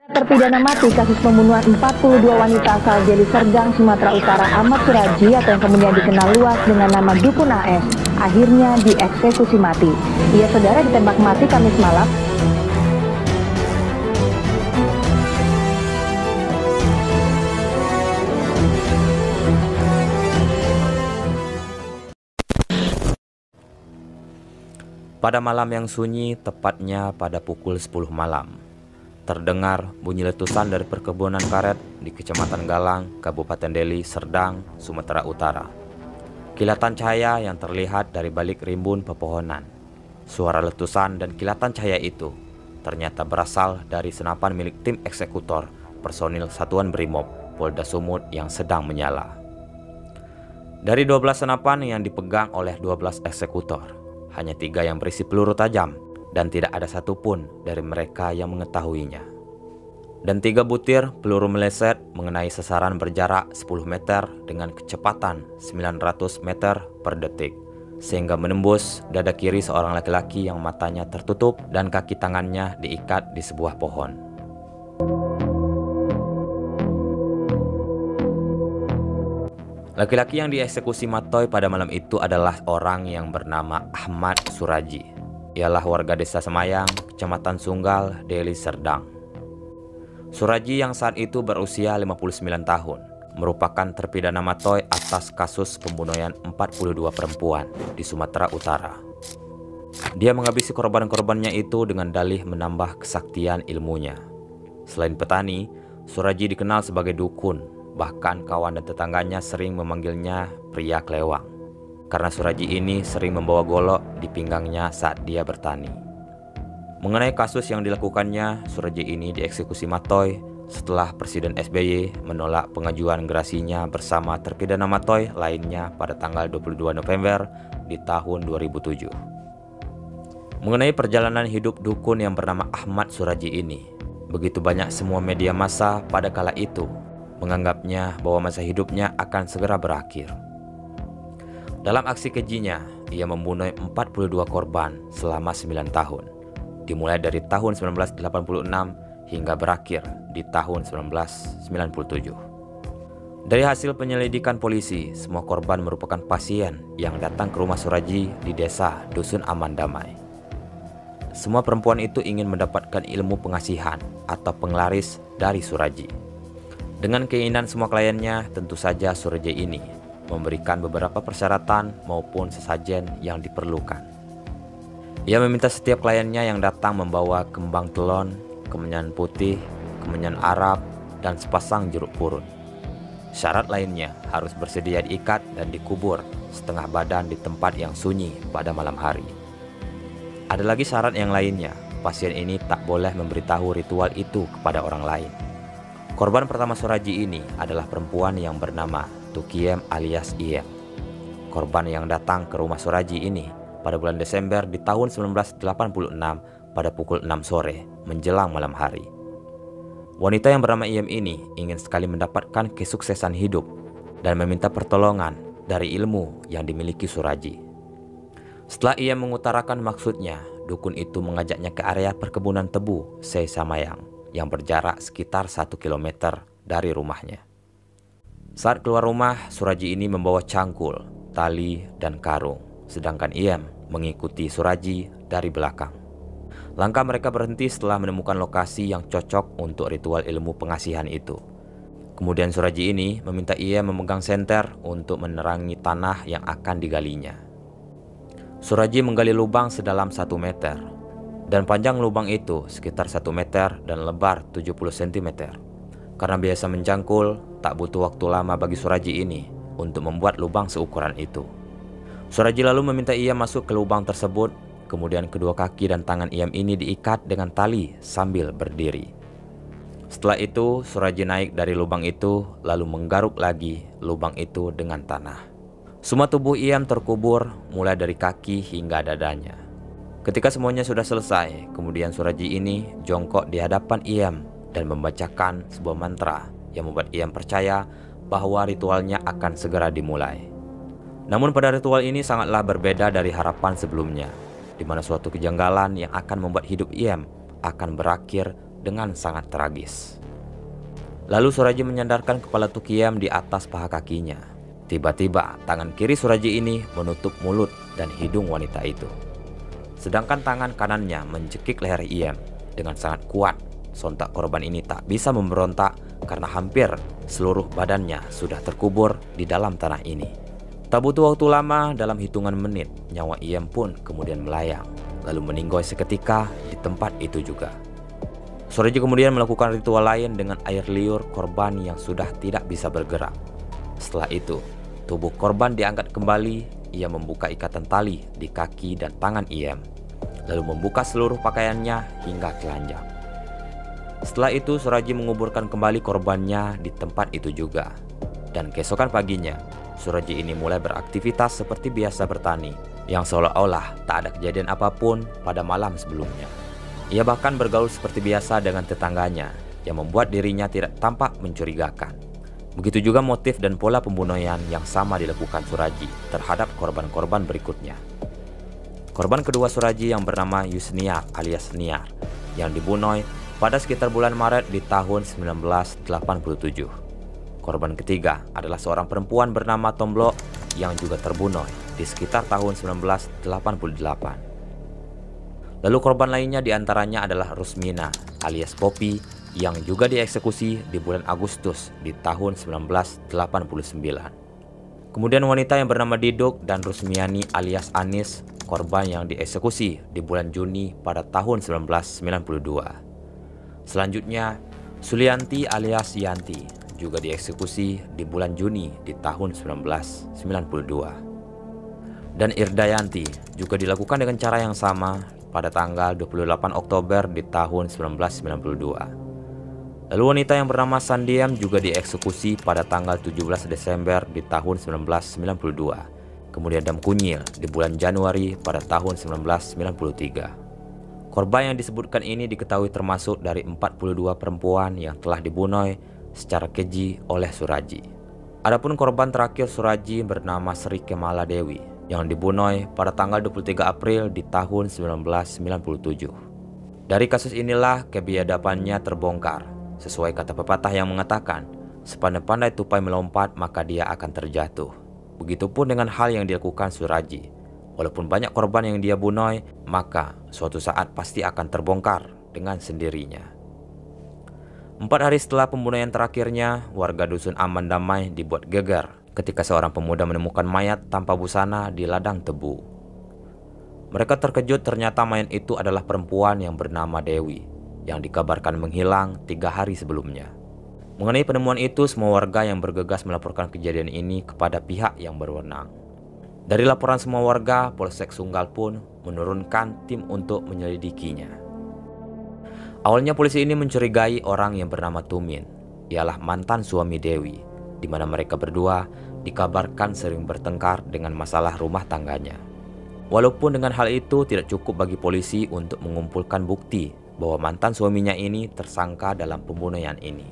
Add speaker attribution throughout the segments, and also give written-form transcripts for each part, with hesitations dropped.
Speaker 1: Terpidana mati kasus pembunuhan 42 wanita asal Deli Serdang, Sumatera Utara, Ahmad Suraji atau yang kemudian dikenal luas dengan nama Dukun AS, akhirnya dieksekusi mati. Ia saudara ditembak mati Kamis malam.
Speaker 2: Pada malam yang sunyi, tepatnya pada pukul 10 malam, terdengar bunyi letusan dari perkebunan karet di Kecamatan Galang, Kabupaten Deli Serdang, Sumatera Utara. Kilatan cahaya yang terlihat dari balik rimbun pepohonan. Suara letusan dan kilatan cahaya itu ternyata berasal dari senapan milik tim eksekutor personil Satuan Brimob Polda Sumut yang sedang menyala. Dari 12 senapan yang dipegang oleh 12 eksekutor, hanya 3 yang berisi peluru tajam dan tidak ada satupun dari mereka yang mengetahuinya. Dan 3 butir peluru meleset mengenai sasaran berjarak 10 meter dengan kecepatan 900 meter per detik, sehingga menembus dada kiri seorang laki-laki yang matanya tertutup dan kaki tangannya diikat di sebuah pohon. Laki-laki yang dieksekusi matoy pada malam itu adalah orang yang bernama Ahmad Suraji. Ialah warga desa Semayang, Kecamatan Sunggal, Deli Serdang. Suraji yang saat itu berusia 59 tahun, merupakan terpidana matoy atas kasus pembunuhan 42 perempuan di Sumatera Utara. Dia menghabisi korban-korbannya itu dengan dalih menambah kesaktian ilmunya. Selain petani, Suraji dikenal sebagai dukun. Bahkan kawan dan tetangganya sering memanggilnya pria kelewang, karena Suraji ini sering membawa golok di pinggangnya saat dia bertani. Mengenai kasus yang dilakukannya, Suraji ini dieksekusi matoy setelah Presiden SBY menolak pengajuan gerasinya bersama terpidana matoy lainnya pada tanggal 22 November di tahun 2007. Mengenai perjalanan hidup dukun yang bernama Ahmad Suraji ini, begitu banyak semua media massa pada kala itu menganggapnya bahwa masa hidupnya akan segera berakhir. Dalam aksi kejinya, ia membunuh 42 korban selama 9 tahun, dimulai dari tahun 1986 hingga berakhir di tahun 1997. Dari hasil penyelidikan polisi, semua korban merupakan pasien yang datang ke rumah Suraji di desa Dusun Aman Damai. Semua perempuan itu ingin mendapatkan ilmu pengasihan atau penglaris dari Suraji. Dengan keinginan semua kliennya, tentu saja Suraji ini memberikan beberapa persyaratan maupun sesajen yang diperlukan. Ia meminta setiap kliennya yang datang membawa kembang telon, kemenyan putih, kemenyan Arab, dan sepasang jeruk purut. Syarat lainnya harus bersedia diikat dan dikubur setengah badan di tempat yang sunyi pada malam hari. Ada lagi syarat yang lainnya, pasien ini tak boleh memberitahu ritual itu kepada orang lain. Korban pertama Suraji ini adalah perempuan yang bernama Tukiem alias Iem. Korban yang datang ke rumah Suraji ini pada bulan Desember di tahun 1986 pada pukul 6 sore menjelang malam hari. Wanita yang bernama Iem ini ingin sekali mendapatkan kesuksesan hidup dan meminta pertolongan dari ilmu yang dimiliki Suraji. Setelah Iem mengutarakan maksudnya, dukun itu mengajaknya ke area perkebunan tebu Sesamayang yang berjarak sekitar 1 km dari rumahnya. Saat keluar rumah, Suraji ini membawa cangkul, tali, dan karung, sedangkan Iem mengikuti Suraji dari belakang. Langkah mereka berhenti setelah menemukan lokasi yang cocok untuk ritual ilmu pengasihan itu. Kemudian Suraji ini meminta Iem memegang senter untuk menerangi tanah yang akan digalinya. Suraji menggali lubang sedalam 1 meter. Dan panjang lubang itu sekitar 1 meter dan lebar 70 cm. Karena biasa mencangkul, tak butuh waktu lama bagi Suraji ini untuk membuat lubang seukuran itu. Suraji lalu meminta Iem masuk ke lubang tersebut, kemudian kedua kaki dan tangan Iem ini diikat dengan tali sambil berdiri. Setelah itu, Suraji naik dari lubang itu lalu menggaruk lagi lubang itu dengan tanah. Semua tubuh Iem terkubur mulai dari kaki hingga dadanya. Ketika semuanya sudah selesai, kemudian Suraji ini jongkok di hadapan Iem dan membacakan sebuah mantra yang membuat Iem percaya bahwa ritualnya akan segera dimulai. Namun pada ritual ini sangatlah berbeda dari harapan sebelumnya, di mana suatu kejanggalan yang akan membuat hidup Iem akan berakhir dengan sangat tragis. Lalu Suraji menyandarkan kepala Tukiyam di atas paha kakinya. Tiba-tiba tangan kiri Suraji ini menutup mulut dan hidung wanita itu. Sedangkan tangan kanannya mencekik leher Iem dengan sangat kuat. Sontak korban ini tak bisa memberontak karena hampir seluruh badannya sudah terkubur di dalam tanah ini. Tak butuh waktu lama, dalam hitungan menit nyawa Iem pun kemudian melayang, lalu meninggoy seketika di tempat itu juga. Suraji kemudian melakukan ritual lain dengan air liur korban yang sudah tidak bisa bergerak. Setelah itu, tubuh korban diangkat kembali. Ia membuka ikatan tali di kaki dan tangan Iem, lalu membuka seluruh pakaiannya hingga telanjang. Setelah itu, Suraji menguburkan kembali korbannya di tempat itu juga. Dan keesokan paginya, Suraji ini mulai beraktivitas seperti biasa bertani, yang seolah-olah tak ada kejadian apapun pada malam sebelumnya. Ia bahkan bergaul seperti biasa dengan tetangganya, yang membuat dirinya tidak tampak mencurigakan. Begitu juga motif dan pola pembunuhan yang sama dilakukan Suraji terhadap korban-korban berikutnya. Korban kedua Suraji yang bernama Yusniar alias Niar, yang dibunuh pada sekitar bulan Maret di tahun 1987. Korban ketiga adalah seorang perempuan bernama Tomblok yang juga terbunuh di sekitar tahun 1988. Lalu korban lainnya diantaranya adalah Rusmina alias Poppy yang juga dieksekusi di bulan Agustus di tahun 1989. Kemudian wanita yang bernama Diduk dan Rusmiani alias Anis, korban yang dieksekusi di bulan Juni pada tahun 1992. Selanjutnya, Sulianti alias Yanti juga dieksekusi di bulan Juni di tahun 1992. Dan Irdayanti juga dilakukan dengan cara yang sama pada tanggal 28 Oktober di tahun 1992. Lalu wanita yang bernama Sandiam juga dieksekusi pada tanggal 17 Desember di tahun 1992. Kemudian Dam Kunyil di bulan Januari pada tahun 1993. Korban yang disebutkan ini diketahui termasuk dari 42 perempuan yang telah dibunuh secara keji oleh Suraji. Adapun korban terakhir Suraji bernama Sri Kemala Dewi yang dibunuh pada tanggal 23 April di tahun 1997. Dari kasus inilah kebiadabannya terbongkar, sesuai kata pepatah yang mengatakan, sepandai-pandai tupai melompat maka dia akan terjatuh. Begitupun dengan hal yang dilakukan Suraji. Walaupun banyak korban yang dia bunuh, maka suatu saat pasti akan terbongkar dengan sendirinya. 4 hari setelah pembunuhan terakhirnya, warga dusun Aman Damai dibuat geger ketika seorang pemuda menemukan mayat tanpa busana di ladang tebu. Mereka terkejut ternyata mayat itu adalah perempuan yang bernama Dewi, yang dikabarkan menghilang 3 hari sebelumnya. Mengenai penemuan itu, semua warga yang bergegas melaporkan kejadian ini kepada pihak yang berwenang. Dari laporan semua warga, Polsek Sunggal pun menurunkan tim untuk menyelidikinya. Awalnya polisi ini mencurigai orang yang bernama Tumin, ialah mantan suami Dewi, di mana mereka berdua dikabarkan sering bertengkar dengan masalah rumah tangganya. Walaupun dengan hal itu tidak cukup bagi polisi untuk mengumpulkan bukti bahwa mantan suaminya ini tersangka dalam pembunuhan ini.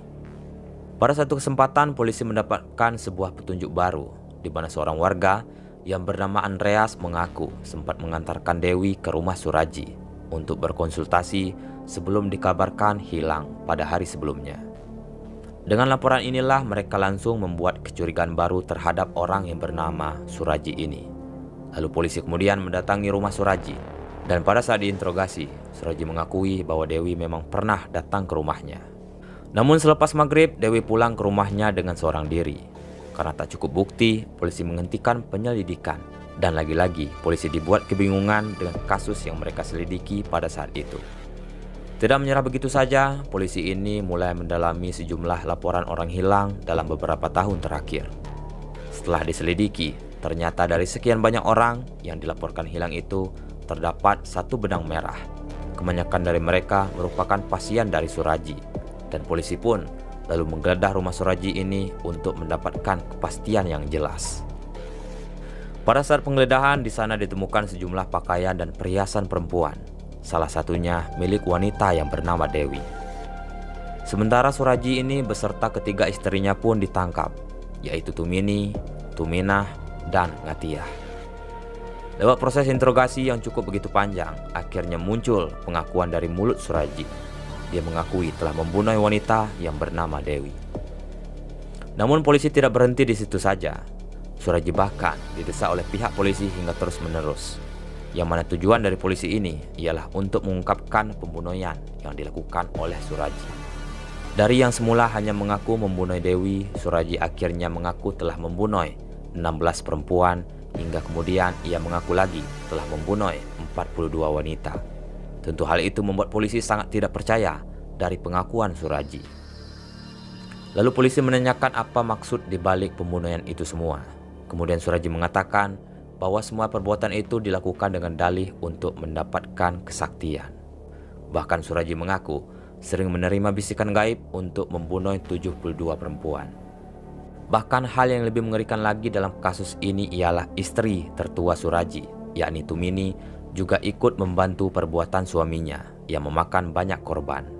Speaker 2: Pada satu kesempatan polisi mendapatkan sebuah petunjuk baru, di mana seorang warga yang bernama Andreas mengaku sempat mengantarkan Dewi ke rumah Suraji untuk berkonsultasi sebelum dikabarkan hilang pada hari sebelumnya. Dengan laporan inilah mereka langsung membuat kecurigaan baru terhadap orang yang bernama Suraji ini. Lalu polisi kemudian mendatangi rumah Suraji, dan pada saat diinterogasi, Suraji mengakui bahwa Dewi memang pernah datang ke rumahnya. Namun selepas maghrib, Dewi pulang ke rumahnya dengan seorang diri. Karena tak cukup bukti, polisi menghentikan penyelidikan, dan lagi-lagi polisi dibuat kebingungan dengan kasus yang mereka selidiki pada saat itu. Tidak menyerah begitu saja, polisi ini mulai mendalami sejumlah laporan orang hilang dalam beberapa tahun terakhir. Setelah diselidiki, ternyata dari sekian banyak orang yang dilaporkan hilang itu, terdapat satu benang merah. Kebanyakan dari mereka merupakan pasien dari Suraji, dan polisi pun lalu menggeledah rumah Suraji ini untuk mendapatkan kepastian yang jelas. Pada saat penggeledahan, di sana ditemukan sejumlah pakaian dan perhiasan perempuan. Salah satunya milik wanita yang bernama Dewi. Sementara Suraji ini beserta ketiga istrinya pun ditangkap, yaitu Tumini, Tuminah, dan Ngatiah. Lewat proses interogasi yang cukup begitu panjang, akhirnya muncul pengakuan dari mulut Suraji. dia mengakui telah membunuh wanita yang bernama Dewi. Namun polisi tidak berhenti di situ saja. Suraji bahkan didesak oleh pihak polisi hingga terus-menerus. Yang mana tujuan dari polisi ini ialah untuk mengungkapkan pembunuhan yang dilakukan oleh Suraji. Dari yang semula hanya mengaku membunuh Dewi, Suraji akhirnya mengaku telah membunuh 16 perempuan, hingga kemudian ia mengaku lagi telah membunuh 42 wanita. Tentu hal itu membuat polisi sangat tidak percaya dari pengakuan Suraji. Lalu polisi menanyakan apa maksud dibalik pembunuhan itu semua. Kemudian Suraji mengatakan bahwa semua perbuatan itu dilakukan dengan dalih untuk mendapatkan kesaktian. Bahkan Suraji mengaku sering menerima bisikan gaib untuk membunuh 72 perempuan. Bahkan hal yang lebih mengerikan lagi dalam kasus ini ialah istri tertua Suraji, yakni Tumini, juga ikut membantu perbuatan suaminya yang memakan banyak korban.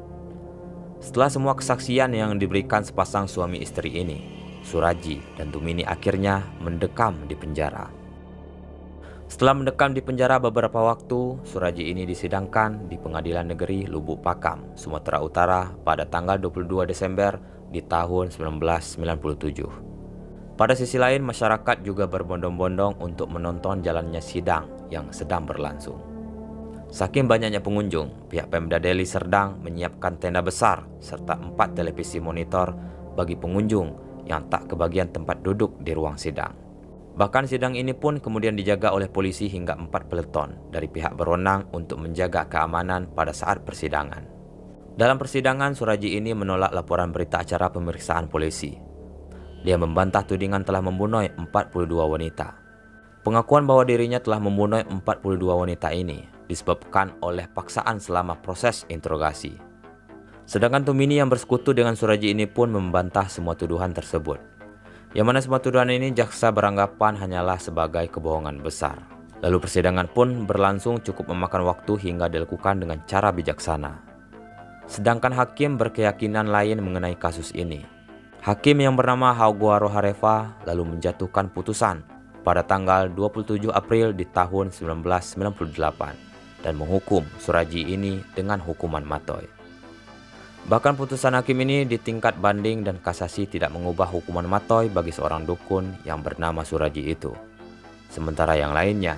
Speaker 2: Setelah semua kesaksian yang diberikan sepasang suami istri ini, Suraji dan Tumini akhirnya mendekam di penjara. Setelah mendekam di penjara beberapa waktu, Suraji ini disidangkan di Pengadilan Negeri Lubuk Pakam, Sumatera Utara pada tanggal 22 Desember di tahun 1997. Pada sisi lain, masyarakat juga berbondong-bondong untuk menonton jalannya sidang yang sedang berlangsung. Saking banyaknya pengunjung, pihak Pemda Deli Serdang menyiapkan tenda besar serta 4 televisi monitor bagi pengunjung yang tak kebagian tempat duduk di ruang sidang. Bahkan sidang ini pun kemudian dijaga oleh polisi hingga 4 peleton dari pihak berwenang untuk menjaga keamanan pada saat persidangan. Dalam persidangan, Suraji ini menolak laporan berita acara pemeriksaan polisi. Dia membantah tudingan telah membunuh 42 wanita. Pengakuan bahwa dirinya telah membunuh 42 wanita ini disebabkan oleh paksaan selama proses interogasi. Sedangkan Tumini yang bersekutu dengan Suraji ini pun membantah semua tuduhan tersebut. Yang mana semua tuduhan ini jaksa beranggapan hanyalah sebagai kebohongan besar. Lalu persidangan pun berlangsung cukup memakan waktu hingga dilakukan dengan cara bijaksana. Sedangkan hakim berkeyakinan lain mengenai kasus ini. Hakim yang bernama Hauguaro Hareva lalu menjatuhkan putusan pada tanggal 27 April di tahun 1998 dan menghukum Suraji ini dengan hukuman mati. Bahkan putusan hakim ini di tingkat banding dan kasasi tidak mengubah hukuman mati bagi seorang dukun yang bernama Suraji itu. Sementara yang lainnya,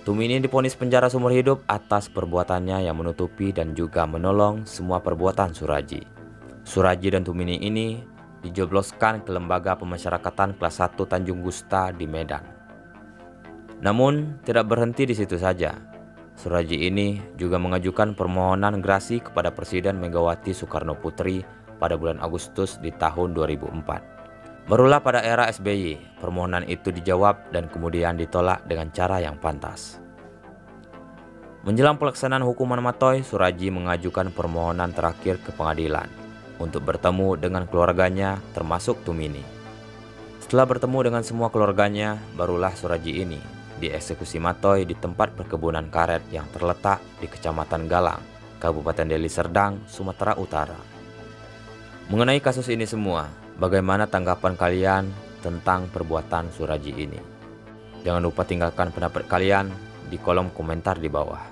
Speaker 2: Tumini divonis penjara seumur hidup atas perbuatannya yang menutupi dan juga menolong semua perbuatan Suraji. Suraji dan Tumini ini dijebloskan ke lembaga pemasyarakatan kelas 1 Tanjung Gusta di Medan. Namun tidak berhenti di situ saja. Suraji ini juga mengajukan permohonan gerasi kepada Presiden Megawati Soekarno Putri pada bulan Agustus di tahun 2004. Barulah pada era SBY, permohonan itu dijawab dan kemudian ditolak dengan cara yang pantas. Menjelang pelaksanaan hukuman mati, Suraji mengajukan permohonan terakhir ke pengadilan untuk bertemu dengan keluarganya termasuk Tumini. Setelah bertemu dengan semua keluarganya, barulah Suraji ini dieksekusi mati di tempat perkebunan karet yang terletak di Kecamatan Galang, Kabupaten Deli Serdang, Sumatera Utara. Mengenai kasus ini semua, bagaimana tanggapan kalian tentang perbuatan Suraji ini? Jangan lupa tinggalkan pendapat kalian di kolom komentar di bawah.